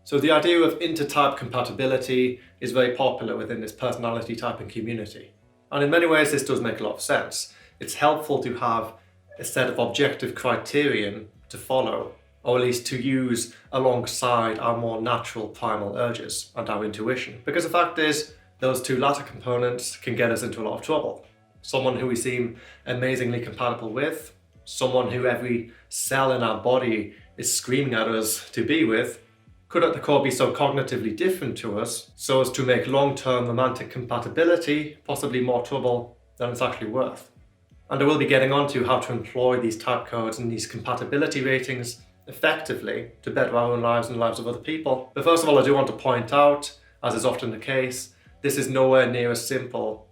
So the idea of intertype compatibility is very popular within this personality typing community. And in many ways this does make a lot of sense. It's helpful to have a set of objective criterion to follow, or at least to use alongside our more natural primal urges and our intuition. Because the fact is, those two latter components can get us into a lot of trouble. Someone who we seem amazingly compatible with, someone who every cell in our body is screaming at us to be with, could at the core be so cognitively different to us so as to make long-term romantic compatibility possibly more trouble than it's actually worth. And I will be getting onto how to employ these type codes and these compatibility ratings effectively to better our own lives and the lives of other people. But first of all, I do want to point out, as is often the case, this is nowhere near as simple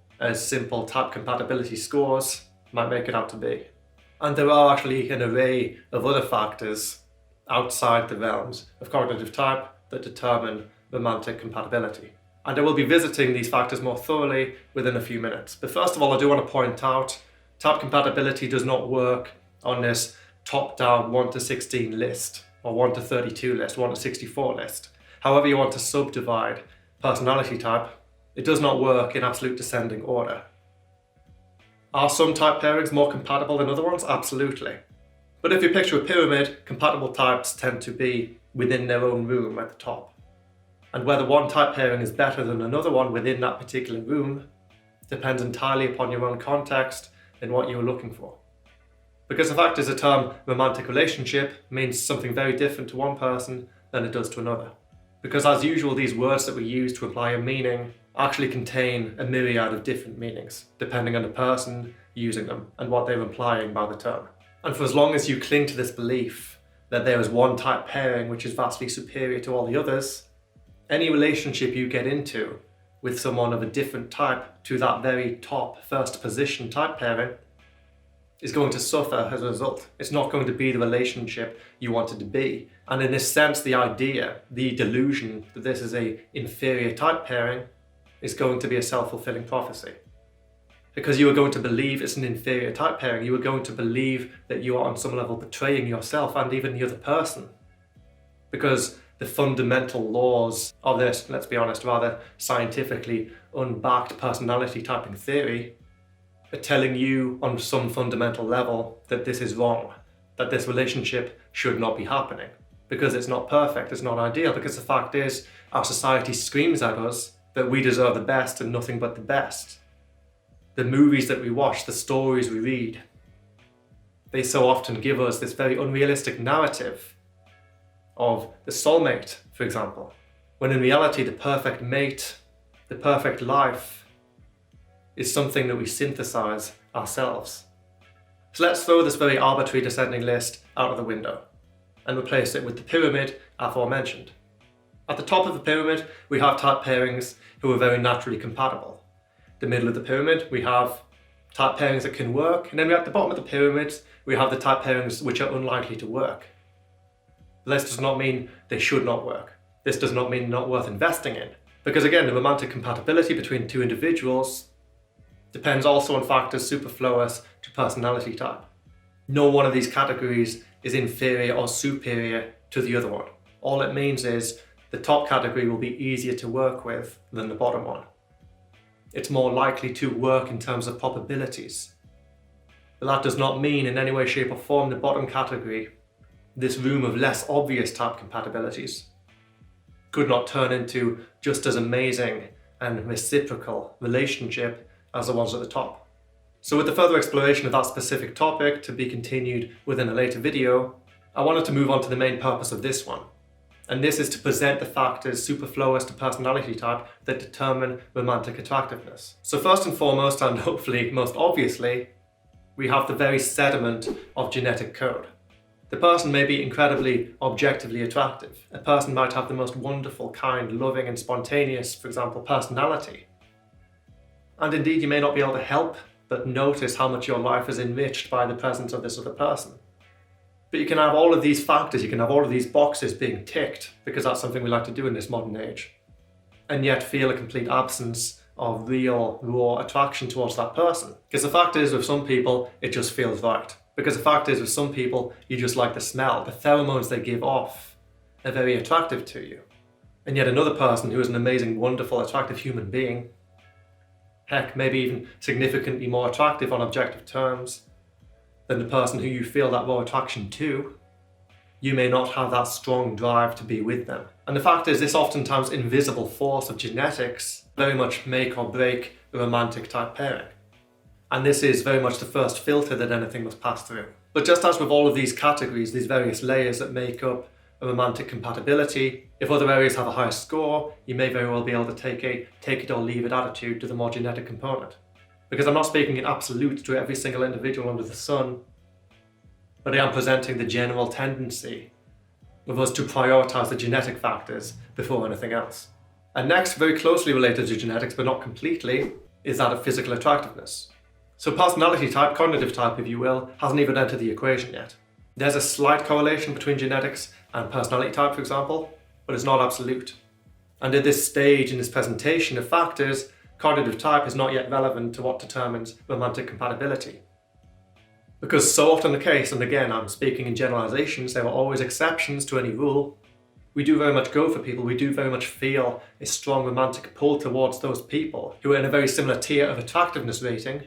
type compatibility scores might make it out to be. And there are actually an array of other factors outside the realms of cognitive type that determine romantic compatibility. And I will be visiting these factors more thoroughly within a few minutes. But first of all, I do want to point out, type compatibility does not work on this top-down 1 to 16 list, or 1 to 32 list, 1 to 64 list. However you want to subdivide personality type, it does not work in absolute descending order. Are some type pairings more compatible than other ones? Absolutely. But if you picture a pyramid, compatible types tend to be within their own room at the top. And whether one type pairing is better than another one within that particular room depends entirely upon your own context and what you're looking for. Because the fact is, the term romantic relationship means something very different to one person than it does to another. Because as usual, these words that we use to imply a meaning actually contain a myriad of different meanings, depending on the person using them and what they're implying by the term. And for as long as you cling to this belief that there is one type pairing which is vastly superior to all the others, any relationship you get into with someone of a different type to that very top first position type pairing is going to suffer as a result. It's not going to be the relationship you want it to be. And in this sense, the idea, the delusion that this is an inferior type pairing is going to be a self-fulfilling prophecy. Because you are going to believe it's an inferior type pairing, you are going to believe that you are on some level betraying yourself and even the other person. Because the fundamental laws of this, let's be honest, rather scientifically unbacked personality typing theory are telling you on some fundamental level that this is wrong, that this relationship should not be happening. Because it's not perfect, it's not ideal, because the fact is, our society screams at us that we deserve the best and nothing but the best. The movies that we watch, the stories we read, they so often give us this very unrealistic narrative of the soulmate, for example, when in reality the perfect mate, the perfect life is something that we synthesize ourselves. So let's throw this very arbitrary descending list out of the window and replace it with the pyramid aforementioned. At the top of the pyramid, we have type pairings who are very naturally compatible. The middle of the pyramid, we have type pairings that can work, and then at the bottom of the pyramid, we have the type pairings which are unlikely to work. This does not mean they should not work. This does not mean not worth investing in. Because again, the romantic compatibility between two individuals depends also on factors superfluous to personality type. No one of these categories is inferior or superior to the other one. All it means is the top category will be easier to work with than the bottom one. It's more likely to work in terms of probabilities. But that does not mean in any way, shape or form the bottom category, this room of less obvious type compatibilities, could not turn into just as amazing and reciprocal relationship as the ones at the top. So with the further exploration of that specific topic to be continued within a later video, I wanted to move on to the main purpose of this one. And this is to present the factors superfluous to personality type that determine romantic attractiveness. So first and foremost, and hopefully most obviously, we have the very sediment of genetic code. The person may be incredibly objectively attractive. A person might have the most wonderful, kind, loving and spontaneous, for example, personality. And indeed, you may not be able to help but notice how much your life is enriched by the presence of this other person. But you can have all of these factors, you can have all of these boxes being ticked, because that's something we like to do in this modern age, and yet feel a complete absence of real, raw attraction towards that person. Because the fact is, with some people, it just feels right. Because the fact is, with some people, you just like the smell. The pheromones they give off are very attractive to you. And yet another person who is an amazing, wonderful, attractive human being, heck, maybe even significantly more attractive on objective terms than the person who you feel that raw attraction to, you may not have that strong drive to be with them. And the fact is, this oftentimes invisible force of genetics very much make or break a romantic type pairing. And this is very much the first filter that anything must pass through. But just as with all of these categories, these various layers that make up a romantic compatibility, if other areas have a higher score, you may very well be able to take a take it or leave it attitude to the more genetic component. Because I'm not speaking in absolute to every single individual under the sun, but I am presenting the general tendency of us to prioritize the genetic factors before anything else. And next, very closely related to genetics, but not completely, is that of physical attractiveness. So personality type, cognitive type if you will, hasn't even entered the equation yet. There's a slight correlation between genetics and personality type, for example, but it's not absolute. And at this stage in this presentation of factors, cognitive type is not yet relevant to what determines romantic compatibility. Because so often the case, and again I'm speaking in generalizations, there are always exceptions to any rule, we do very much go for people, we do very much feel a strong romantic pull towards those people who are in a very similar tier of attractiveness rating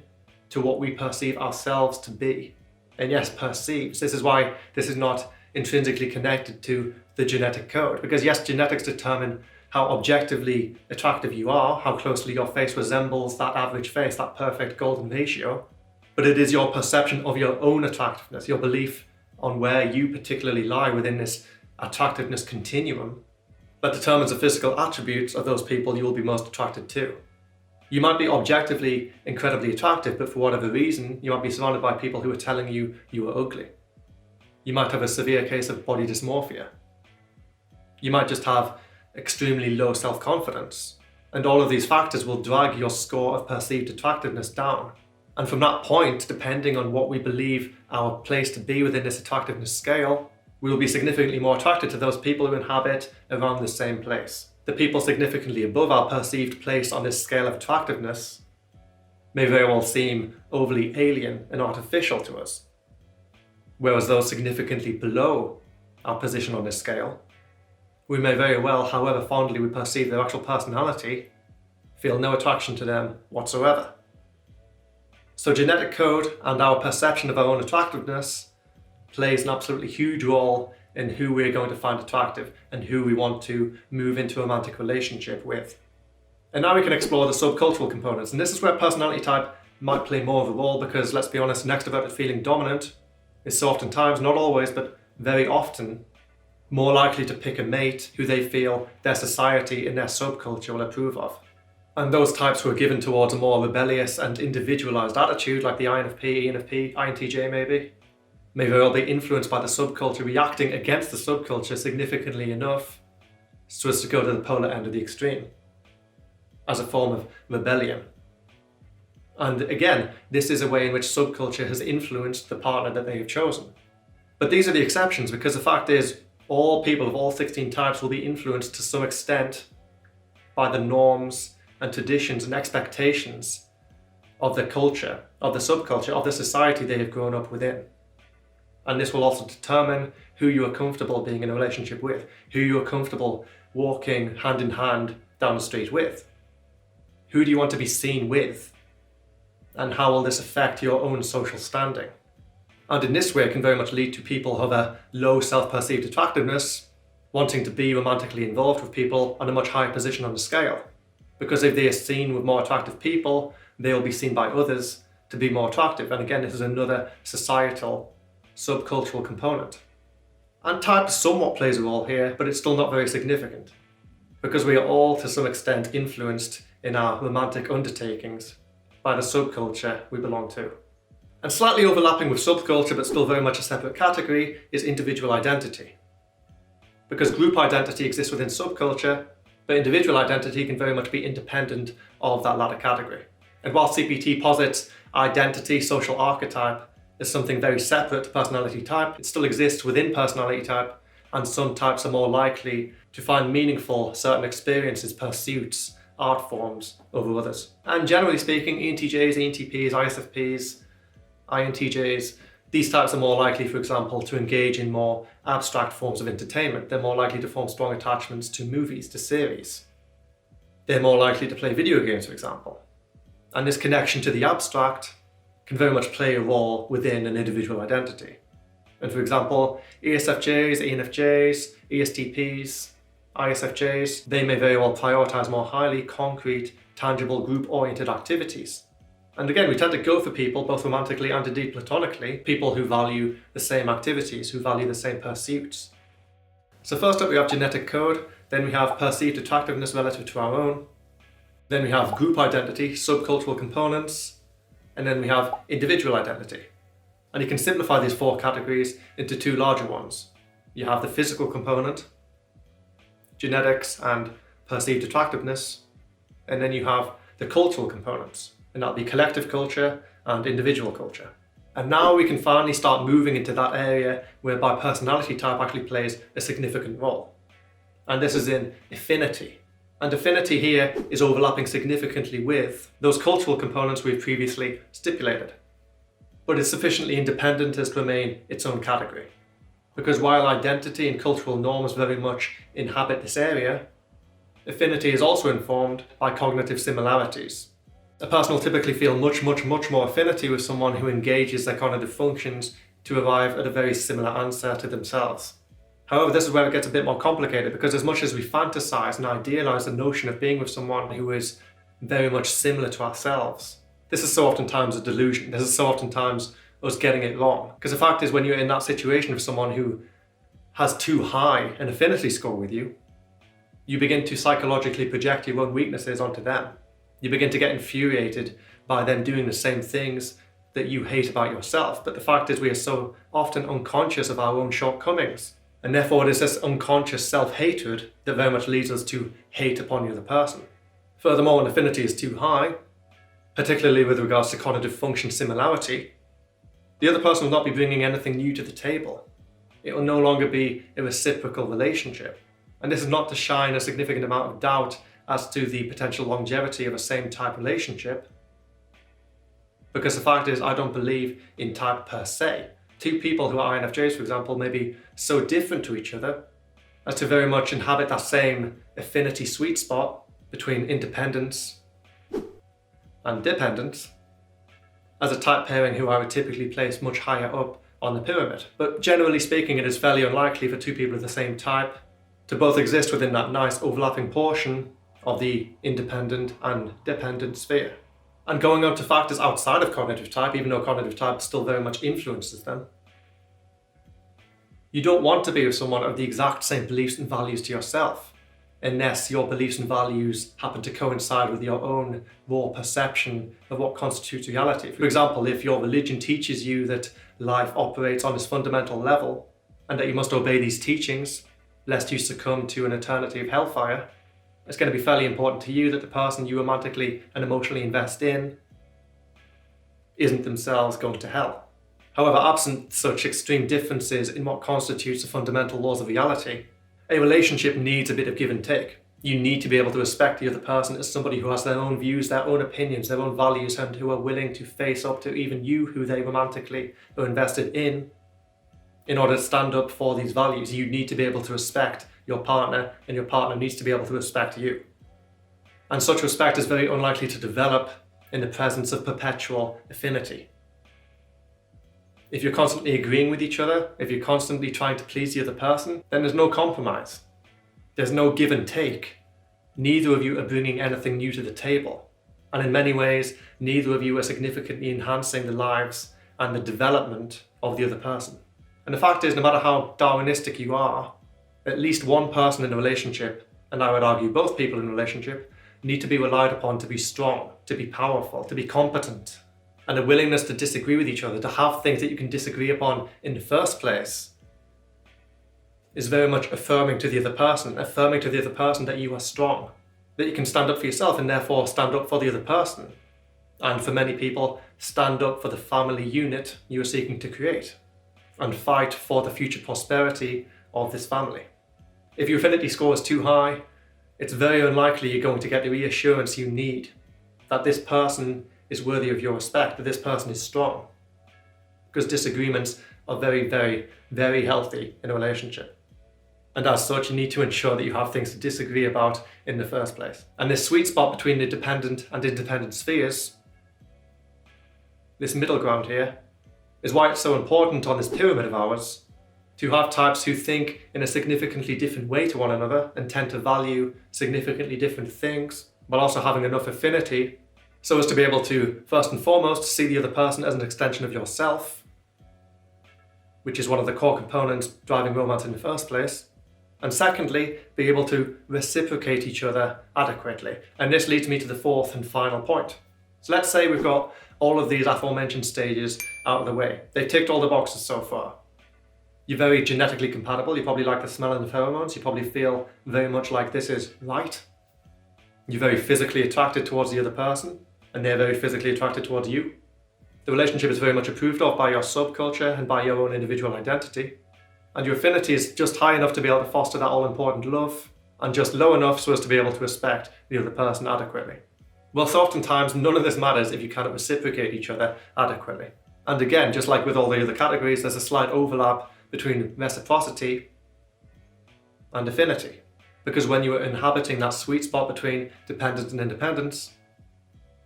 to what we perceive ourselves to be. And yes, perceives. This is why this is not intrinsically connected to the genetic code. Because yes, genetics determine how objectively attractive you are, how closely your face resembles that average face, that perfect golden ratio. But it is your perception of your own attractiveness, your belief on where you particularly lie within this attractiveness continuum, that determines the physical attributes of those people you will be most attracted to. You might be objectively incredibly attractive, but for whatever reason, you might be surrounded by people who are telling you you are ugly. You might have a severe case of body dysmorphia. You might just have extremely low self-confidence. And all of these factors will drag your score of perceived attractiveness down. And from that point, depending on what we believe our place to be within this attractiveness scale, we will be significantly more attracted to those people who inhabit around the same place. The people significantly above our perceived place on this scale of attractiveness may very well seem overly alien and artificial to us, whereas those significantly below our position on this scale, we may very well, however fondly we perceive their actual personality, feel no attraction to them whatsoever. So genetic code and our perception of our own attractiveness plays an absolutely huge role in who we're going to find attractive and who we want to move into a romantic relationship with. And now we can explore the subcultural components, and this is where personality type might play more of a role because, let's be honest, an extroverted feeling dominant is so oftentimes, not always, but very often, more likely to pick a mate who they feel their society and their subculture will approve of. And those types who are given towards a more rebellious and individualized attitude, like the INFP, ENFP, INTJ maybe, may very well be influenced by the subculture, reacting against the subculture significantly enough so as to go to the polar end of the extreme as a form of rebellion. And again, this is a way in which subculture has influenced the partner that they have chosen. But these are the exceptions, because the fact is, all people of all 16 types will be influenced to some extent by the norms and traditions and expectations of the culture, of the subculture, of the society they have grown up within. And this will also determine who you are comfortable being in a relationship with, who you are comfortable walking hand in hand down the street with. Who do you want to be seen with? And how will this affect your own social standing? And in this way, it can very much lead to people who have a low self-perceived attractiveness wanting to be romantically involved with people on a much higher position on the scale. Because if they are seen with more attractive people, they will be seen by others to be more attractive. And again, this is another societal subcultural component. And type somewhat plays a role here, but it's still not very significant, because we are all to some extent influenced in our romantic undertakings by the subculture we belong to. And slightly overlapping with subculture, but still very much a separate category, is individual identity. Because group identity exists within subculture, but individual identity can very much be independent of that latter category. And while CPT posits identity, social archetype, is something very separate to personality type, it still exists within personality type, and some types are more likely to find meaningful certain experiences, pursuits, art forms over others. And generally speaking, ENTJs, ENTPs, ISFPs, INTJs These types are more likely, for example, to engage in more abstract forms of entertainment. They're more likely to form strong attachments to movies, to series. They're more likely to play video games, for example. And this connection to the abstract can very much play a role within an individual identity. And for example, ESFJs, ENFJs, ESTPs, ISFJs, they may very well prioritize more highly concrete, tangible, group-oriented activities. And again, we tend to go for people, both romantically and indeed platonically, people who value the same activities, who value the same pursuits. So first up we have genetic code, then we have perceived attractiveness relative to our own, then we have group identity, subcultural components, and then we have individual identity. And you can simplify these four categories into two larger ones. You have the physical component, genetics and perceived attractiveness, and then you have the cultural components, and that'll be collective culture and individual culture. And now we can finally start moving into that area whereby personality type actually plays a significant role. And this is in affinity. And affinity here is overlapping significantly with those cultural components we've previously stipulated. But it's sufficiently independent as to remain its own category. Because while identity and cultural norms very much inhabit this area, affinity is also informed by cognitive similarities. A person will typically feel much more affinity with someone who engages their cognitive functions to arrive at a very similar answer to themselves. However, this is where it gets a bit more complicated, because as much as we fantasize and idealize the notion of being with someone who is very much similar to ourselves, this is so oftentimes a delusion. This is so oftentimes us getting it wrong. Because the fact is, when you're in that situation with someone who has too high an affinity score with you, you begin to psychologically project your own weaknesses onto them. You begin to get infuriated by them doing the same things that you hate about yourself. But the fact is, we are so often unconscious of our own shortcomings. And therefore it is this unconscious self-hatred that very much leads us to hate upon the other person. Furthermore, when affinity is too high, particularly with regards to cognitive function similarity, the other person will not be bringing anything new to the table. It will no longer be a reciprocal relationship. And this is not to shine a significant amount of doubt as to the potential longevity of a same type relationship. Because the fact is, I don't believe in type per se. Two people who are INFJs, for example, may be so different to each other as to very much inhabit that same affinity sweet spot between independence and dependence as a type pairing who I would typically place much higher up on the pyramid. But generally speaking, it is fairly unlikely for two people of the same type to both exist within that nice overlapping portion of the independent and dependent sphere. And going on to factors outside of cognitive type, even though cognitive type still very much influences them, you don't want to be with someone of the exact same beliefs and values to yourself, unless your beliefs and values happen to coincide with your own raw perception of what constitutes reality. For example, if your religion teaches you that life operates on this fundamental level, and that you must obey these teachings, lest you succumb to an eternity of hellfire, it's going to be fairly important to you that the person you romantically and emotionally invest in isn't themselves going to hell. However, absent such extreme differences in what constitutes the fundamental laws of reality, a relationship needs a bit of give and take. You need to be able to respect the other person as somebody who has their own views, their own opinions, their own values, and who are willing to face up to even you who they romantically are invested in order to stand up for these values. You need to be able to respect your partner, and your partner needs to be able to respect you. And such respect is very unlikely to develop in the presence of perpetual affinity. If you're constantly agreeing with each other, if you're constantly trying to please the other person, then there's no compromise. There's no give and take. Neither of you are bringing anything new to the table. And in many ways, neither of you are significantly enhancing the lives and the development of the other person. And the fact is, no matter how Darwinistic you are, at least one person in a relationship, and I would argue both people in a relationship, need to be relied upon to be strong, to be powerful, to be competent. And a willingness to disagree with each other, to have things that you can disagree upon in the first place, is very much affirming to the other person that you are strong, that you can stand up for yourself and therefore stand up for the other person. And for many people, stand up for the family unit you are seeking to create and fight for the future prosperity of this family. If your affinity score is too high, it's very unlikely you're going to get the reassurance you need that this person is worthy of your respect, that this person is strong. because disagreements are very, very, very healthy in a relationship. And as such, you need to ensure that you have things to disagree about in the first place. And this sweet spot between the dependent and independent spheres, this middle ground here, is why it's so important on this pyramid of ours to have types who think in a significantly different way to one another and tend to value significantly different things, but also having enough affinity so as to be able to, first and foremost, see the other person as an extension of yourself, which is one of the core components driving romance in the first place. And secondly, be able to reciprocate each other adequately. And this leads me to the fourth and final point. So let's say we've got all of these aforementioned stages out of the way. They've ticked all the boxes so far. You're very genetically compatible. You probably like the smell of the pheromones. You probably feel very much like this is right. You're very physically attracted towards the other person, and they're very physically attracted towards you. The relationship is very much approved of by your subculture and by your own individual identity. And your affinity is just high enough to be able to foster that all-important love, and just low enough so as to be able to respect the other person adequately. Well, so oftentimes none of this matters if you cannot reciprocate each other adequately. And again, just like with all the other categories, there's a slight overlap between reciprocity and affinity. Because when you are inhabiting that sweet spot between dependence and independence,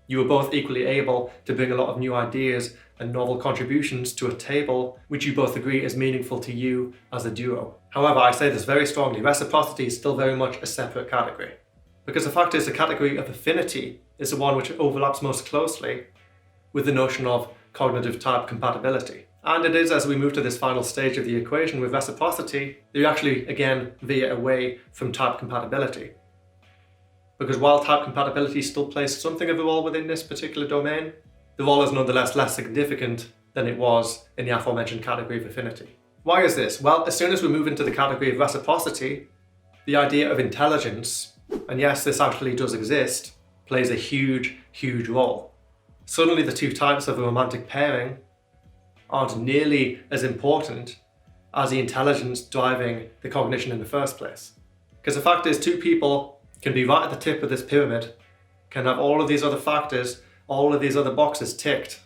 you are both equally able to bring a lot of new ideas and novel contributions to a table which you both agree is meaningful to you as a duo. However, I say this very strongly, reciprocity is still very much a separate category. Because the fact is, the category of affinity is the one which overlaps most closely with the notion of cognitive type compatibility. And it is as we move to this final stage of the equation with reciprocity, that you actually, again, veer away from type compatibility. Because while type compatibility still plays something of a role within this particular domain, the role is nonetheless less significant than it was in the aforementioned category of affinity. Why is this? Well, as soon as we move into the category of reciprocity, the idea of intelligence, and yes, this actually does exist, plays a huge, huge role. Suddenly the two types of a romantic pairing aren't nearly as important as the intelligence driving the cognition in the first place. Because the fact is, two people can be right at the tip of this pyramid, can have all of these other factors, all of these other boxes ticked.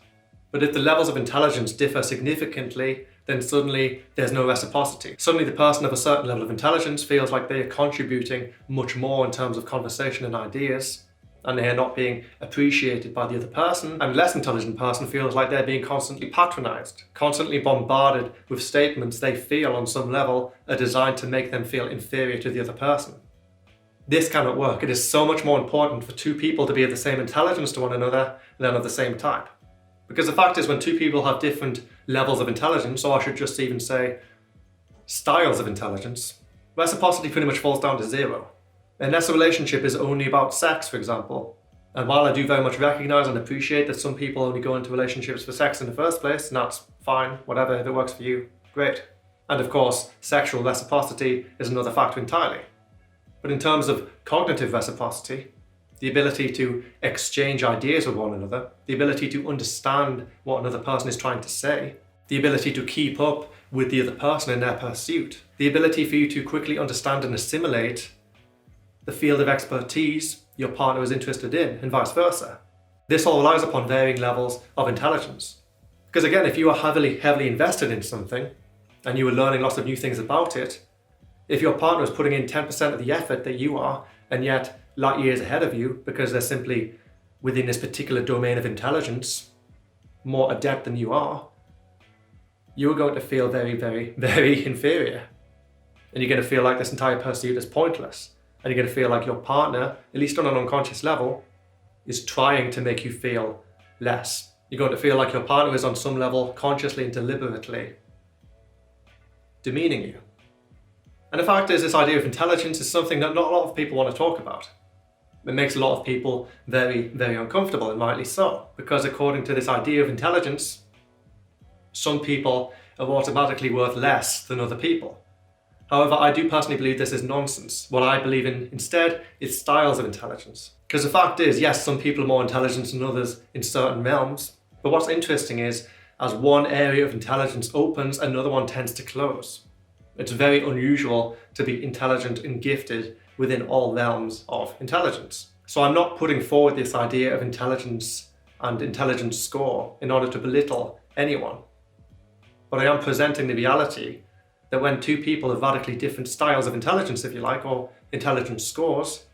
But if the levels of intelligence differ significantly, then suddenly there's no reciprocity. Suddenly the person of a certain level of intelligence feels like they are contributing much more in terms of conversation and ideas, and they are not being appreciated by the other person. And a less intelligent person feels like they're being constantly patronized, constantly bombarded with statements they feel on some level are designed to make them feel inferior to the other person. This cannot work. It is so much more important for two people to be of the same intelligence to one another than of the same type. Because the fact is, when two people have different levels of intelligence, or I should just even say styles of intelligence, reciprocity pretty much falls down to zero. Unless a relationship is only about sex, for example. And while I do very much recognize and appreciate that some people only go into relationships for sex in the first place, and that's fine, whatever, if it works for you, great. And of course, sexual reciprocity is another factor entirely. But in terms of cognitive reciprocity, the ability to exchange ideas with one another, the ability to understand what another person is trying to say, the ability to keep up with the other person in their pursuit, the ability for you to quickly understand and assimilate the field of expertise your partner is interested in, and vice versa. This all relies upon varying levels of intelligence. Because again, if you are heavily invested in something, and you are learning lots of new things about it, if your partner is putting in 10% of the effort that you are, and yet light years ahead of you, because they're simply within this particular domain of intelligence, more adept than you are, you're going to feel very, very, very inferior. And you're going to feel like this entire pursuit is pointless. And you're going to feel like your partner, at least on an unconscious level, is trying to make you feel less. You're going to feel like your partner is on some level consciously and deliberately demeaning you. And the fact is, this idea of intelligence is something that not a lot of people want to talk about. It makes a lot of people very, very uncomfortable, and rightly so, because according to this idea of intelligence, some people are automatically worth less than other people. However, I do personally believe this is nonsense. What I believe in instead is styles of intelligence. Because the fact is, yes, some people are more intelligent than others in certain realms, but what's interesting is, as one area of intelligence opens, another one tends to close. It's very unusual to be intelligent and gifted within all realms of intelligence. So I'm not putting forward this idea of intelligence and intelligence score in order to belittle anyone. but I am presenting the reality that when two people have radically different styles of intelligence, if you like, or intelligence scores,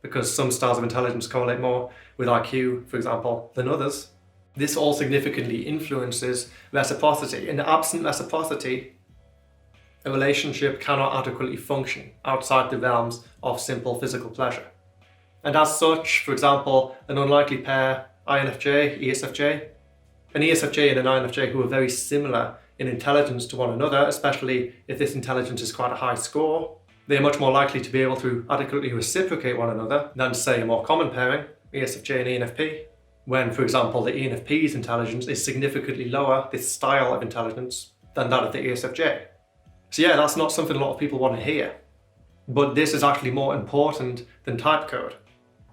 because some styles of intelligence correlate more with IQ, for example, than others, this all significantly influences reciprocity. And absent reciprocity, a relationship cannot adequately function outside the realms of simple physical pleasure. And as such, for example, an unlikely pair, INFJ, ESFJ, an ESFJ and an INFJ who are very similar in intelligence to one another, especially if this intelligence is quite a high score, they are much more likely to be able to adequately reciprocate one another than, say, a more common pairing, ESFJ and ENFP, when, for example, the ENFP's intelligence is significantly lower, this style of intelligence, than that of the ESFJ. So yeah, that's not something a lot of people want to hear. But this is actually more important than type code.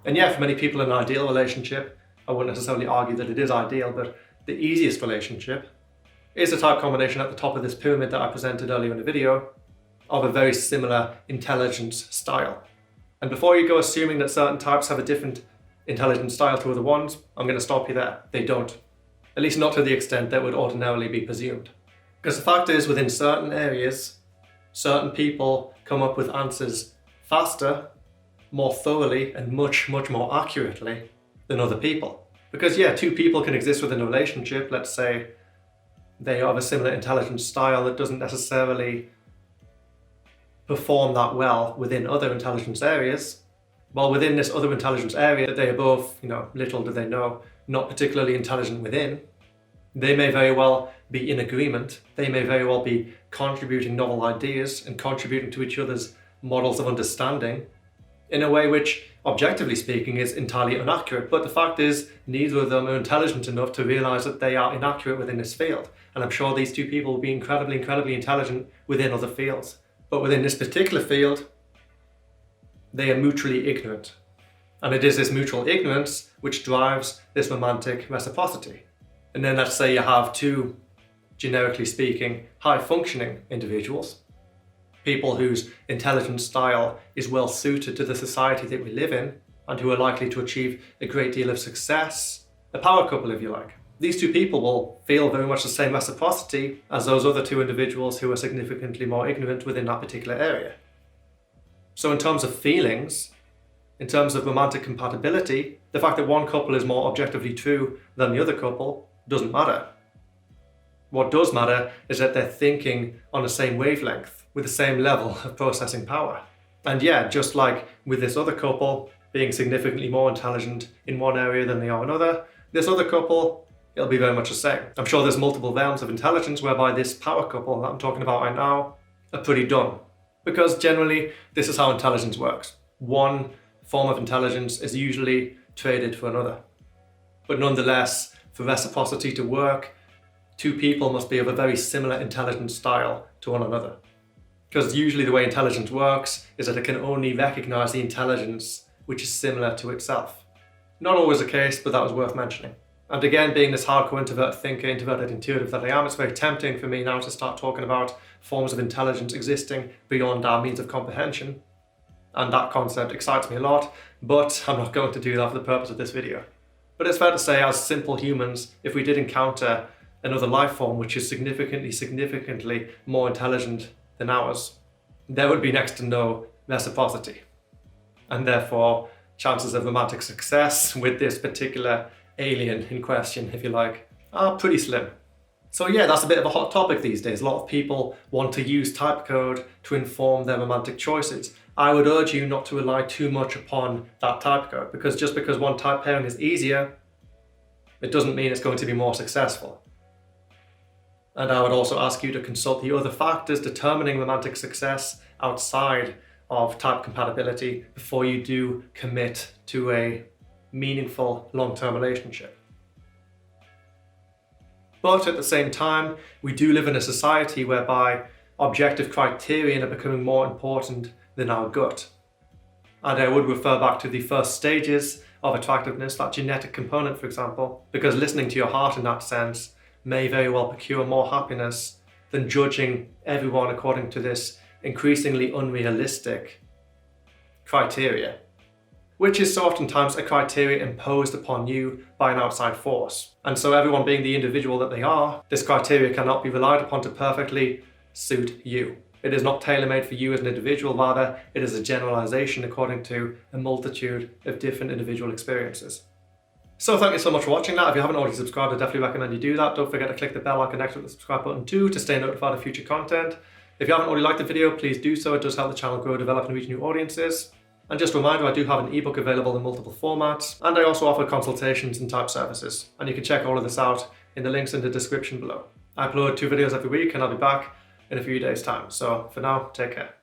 And yeah, for many people in an ideal relationship, I wouldn't necessarily argue that it is ideal, but the easiest relationship is a type combination at the top of this pyramid that I presented earlier in the video of a very similar intelligence style. And before you go assuming that certain types have a different intelligence style to other ones, I'm going to stop you there. They don't. At least not to the extent that would ordinarily be presumed. Because the fact is, within certain areas, certain people come up with answers faster, more thoroughly, and much, much more accurately than other people. Because yeah, two people can exist within a relationship. Let's say they have a similar intelligence style that doesn't necessarily perform that well within other intelligence areas. Well, within this other intelligence area that they are both, little do they know, not particularly intelligent within, they may very well be in agreement. They may very well be contributing novel ideas and contributing to each other's models of understanding in a way which, objectively speaking, is entirely inaccurate. But the fact is, neither of them are intelligent enough to realize that they are inaccurate within this field. And I'm sure these two people will be incredibly, incredibly intelligent within other fields. But within this particular field, they are mutually ignorant. And it is this mutual ignorance which drives this romantic reciprocity. And then let's say you have two, generically speaking, high-functioning individuals, people whose intelligence style is well suited to the society that we live in and who are likely to achieve a great deal of success, a power couple if you like. These two people will feel very much the same reciprocity as those other two individuals who are significantly more ignorant within that particular area. So in terms of feelings, in terms of romantic compatibility, the fact that one couple is more objectively true than the other couple doesn't matter. What does matter is that they're thinking on the same wavelength, with the same level of processing power. And yeah, just like with this other couple being significantly more intelligent in one area than they are in another, this other couple, it'll be very much the same. I'm sure there's multiple realms of intelligence whereby this power couple that I'm talking about right now are pretty dumb. Because generally, this is how intelligence works. One form of intelligence is usually traded for another. But nonetheless, for reciprocity to work, two people must be of a very similar intelligence style to one another. Because usually the way intelligence works is that it can only recognize the intelligence which is similar to itself. Not always the case, but that was worth mentioning. And again, being this hardcore introverted thinker, introverted intuitive that I am, it's very tempting for me now to start talking about forms of intelligence existing beyond our means of comprehension. And that concept excites me a lot, but I'm not going to do that for the purpose of this video. But it's fair to say, as simple humans, if we did encounter another life form which is significantly more intelligent than ours, there would be next to no reciprocity. And therefore, chances of romantic success with this particular alien in question, if you like, are pretty slim. So yeah, that's a bit of a hot topic these days. A lot of people want to use type code to inform their romantic choices. I would urge you not to rely too much upon that type code, because just because one type pairing is easier, it doesn't mean it's going to be more successful. And I would also ask you to consult the other factors determining romantic success outside of type compatibility before you do commit to a meaningful long-term relationship. But at the same time, we do live in a society whereby objective criterion are becoming more important than our gut. And I would refer back to the first stages of attractiveness, that genetic component, for example, because listening to your heart in that sense may very well procure more happiness than judging everyone according to this increasingly unrealistic criteria, which is so oftentimes a criteria imposed upon you by an outside force. And so everyone being the individual that they are, this criteria cannot be relied upon to perfectly suit you. It is not tailor-made for you as an individual, rather it is a generalization according to a multitude of different individual experiences. So thank you so much for watching that. If you haven't already subscribed, I definitely recommend you do that. Don't forget to click the bell icon next to the subscribe button too to stay notified of future content. If you haven't already liked the video, please do so. It does help the channel grow, develop and reach new audiences. And just a reminder, I do have an ebook available in multiple formats, and I also offer consultations and type services. And you can check all of this out in the links in the description below. I upload 2 videos every week and I'll be back in a few days' time. So for now, take care.